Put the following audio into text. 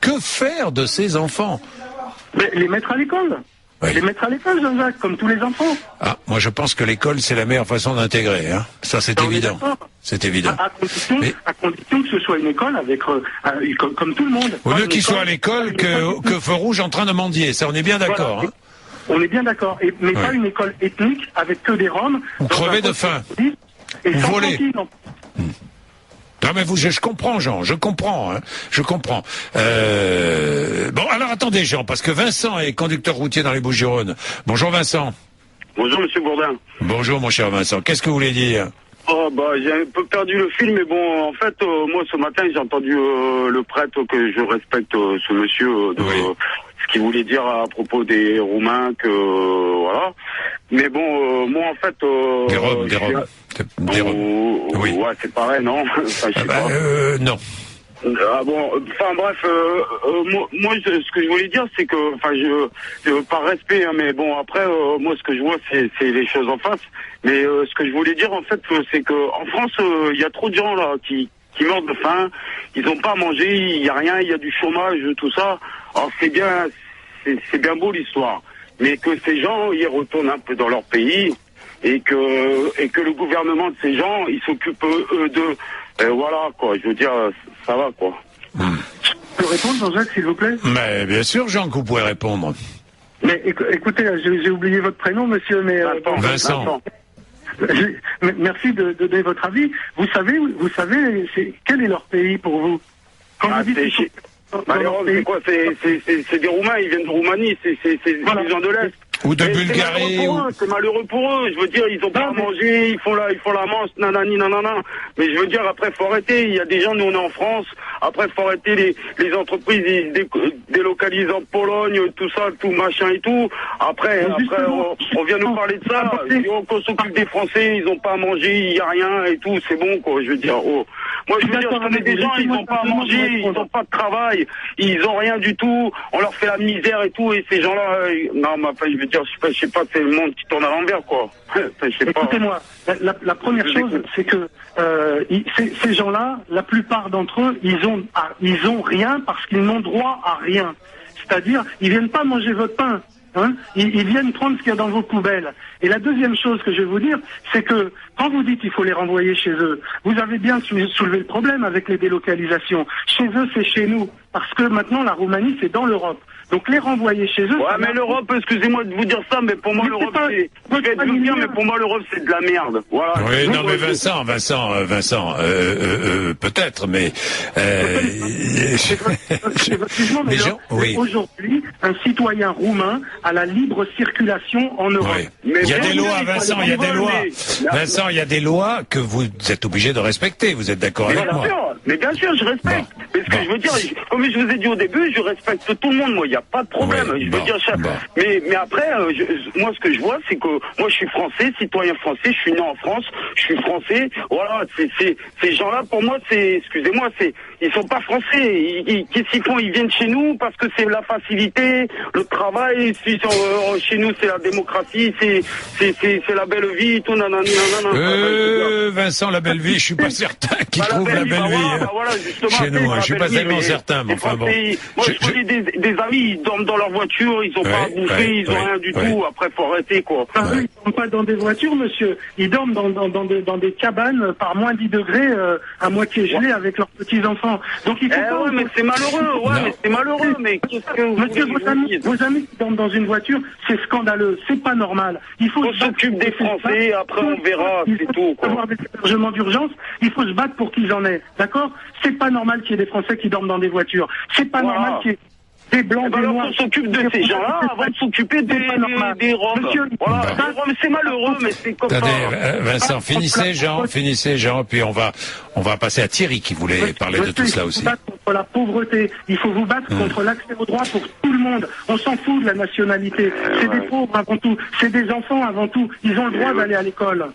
que faire de ces enfants? Mais les mettre à l'école. Oui. Les mettre à l'école, Jean-Jacques, comme tous les enfants. Ah, moi je pense que l'école c'est la meilleure façon d'intégrer, hein. Ça c'est évident. C'est évident. À condition que ce soit une école avec comme tout le monde. Au lieu qu'il soit à l'école que Feu Rouge en train de mendier, ça on est bien d'accord. Voilà. Hein. On est bien d'accord. Mais pas une école ethnique avec que des Roms. Ou crever de faim. Et ou sans voler. cantine. Non mais je comprends Jean, je comprends. Bon alors attendez Jean, parce que Vincent est conducteur routier dans les Bouches-du-Rhône. Bonjour Vincent. Bonjour Monsieur Bourdin. Bonjour mon cher Vincent, qu'est-ce que vous voulez dire? Oh bah j'ai un peu perdu le fil, mais bon en fait moi ce matin j'ai entendu le prêtre que je respecte, ce monsieur ce qu'il voulait dire à propos des Roumains que voilà. Mais bon moi en fait des Roms. Oui. Ouais c'est pareil non. Enfin, je sais pas. Non. Ah bon, enfin bref, moi ce que je voulais dire c'est que, enfin par respect, hein, mais bon après moi ce que je vois c'est les choses en face. Mais ce que je voulais dire en fait c'est que en France il y a trop de gens là qui meurent de faim, ils ont pas à manger, il y a rien, il y a du chômage, tout ça. Alors c'est bien beau l'histoire, mais que ces gens ils retournent un peu dans leur pays et que le gouvernement de ces gens ils s'occupent eux d'eux. Voilà quoi, je veux dire, ça va quoi. Je peux répondre, Jean-Jacques, s'il vous plaît? Mais bien sûr, Jean, que vous pouvez répondre. Mais écoutez, j'ai oublié votre prénom, monsieur, mais Vincent. Merci de donner votre avis. Vous savez, quel est leur pays pour vous? Quand vous dites les Roms, c'est quoi? C'est des Roumains, ils viennent de Roumanie, c'est des gens de l'Est. Ou de Bulgarie. C'est malheureux pour eux. Je veux dire, ils ont pas à manger, ils font la manche, nanani, nanana. Mais je veux dire, après, faut arrêter. Il y a des gens, nous, on est en France. Après, faut arrêter les entreprises, ils délocalisent en Pologne, tout ça, tout machin et tout. Après, on vient nous parler de ça. On s'occupe des Français, ils ont pas à manger, il y a rien et tout. C'est bon, quoi. Je veux dire, moi, je veux dire, je connais des gens, ils ont pas à manger, ils ont pas de travail, ils ont rien du tout. On leur fait la misère et tout. Et ces gens-là, non, mais enfin, je veux dire, je sais pas, c'est le monde qui tourne à l'envers, quoi. Écoutez-moi, la première chose, c'est que ces gens-là, la plupart d'entre eux, ils ont rien parce qu'ils n'ont droit à rien. C'est-à-dire, ils viennent pas manger votre pain. Hein, ils viennent prendre ce qu'il y a dans vos poubelles. Et la deuxième chose que je vais vous dire, c'est que quand vous dites qu'il faut les renvoyer chez eux, vous avez bien soulevé le problème avec les délocalisations. Chez eux, c'est chez nous. Parce que maintenant, la Roumanie, c'est dans l'Europe. Donc les renvoyer chez eux... Ouais, mais l'Europe, excusez-moi de vous dire ça, mais pour moi, l'Europe, c'est... Je vais être bien, mais pour moi, l'Europe, c'est de la merde. Voilà. Oui, non, mais Vincent, peut-être, mais... C'est votre jugement, mais aujourd'hui, un citoyen roumain a la libre circulation en Europe. Oui. Il y a des lois, Vincent, il y a des lois. Vincent, il y a des lois que vous êtes obligé de respecter, vous êtes d'accord avec moi? Mais bien sûr, je respecte. Mais ce que je veux dire, comme je vous ai dit au début, je respecte tout le monde, moi, il n'y a pas de problème. Je veux dire, mais après, moi, ce que je vois, c'est que moi, je suis français, citoyen français, je suis né en France, je suis français. Voilà, ces gens-là, pour moi, excusez-moi, ils sont pas français. Qu'est-ce qu'ils font? Ils viennent chez nous parce que c'est la facilité, le travail. Chez nous, c'est la démocratie, c'est la belle vie, tout nanani, nanana. Vincent, la belle vie, je suis pas certain qu'ils trouvent la belle vie. Voilà, justement, chez nous, je suis pas tellement certain, mais enfin bon. Moi, je connais des amis, ils dorment dans leur voiture, ils ont pas à bouffer, ils ont rien du tout. Après, faut arrêter, quoi. Ils dorment pas dans des voitures, monsieur. Ils dorment dans des cabanes par moins 10 degrés, à moitié gelées avec leurs petits-enfants. Donc il faut pas... mais c'est malheureux, mais c'est malheureux, mais qu'est-ce que monsieur, vos amis qui dorment dans une voiture, c'est scandaleux, c'est pas normal. On s'occupe des Français, après on verra, c'est tout, quoi. Avoir des hébergements d'urgence, il faut se battre pour qu'ils en aient, d'accord? C'est pas normal qu'il y ait des Français qui dorment dans des voitures. C'est pas normal qu'il y ait des blancs, des noirs. On s's'occupe de ces gens-là avant de s'occuper des Roms. Voilà, c'est malheureux, mais c'est comme ça. Attendez, Vincent, finissez Jean, puis on va passer à Thierry qui voulait parler de tout cela aussi. Il faut vous battre contre la pauvreté, il faut vous battre contre l'accès aux droits pour tout le monde. On s'en fout de la nationalité. C'est des pauvres avant tout, c'est des enfants avant tout. Ils ont le droit d'aller à l'école.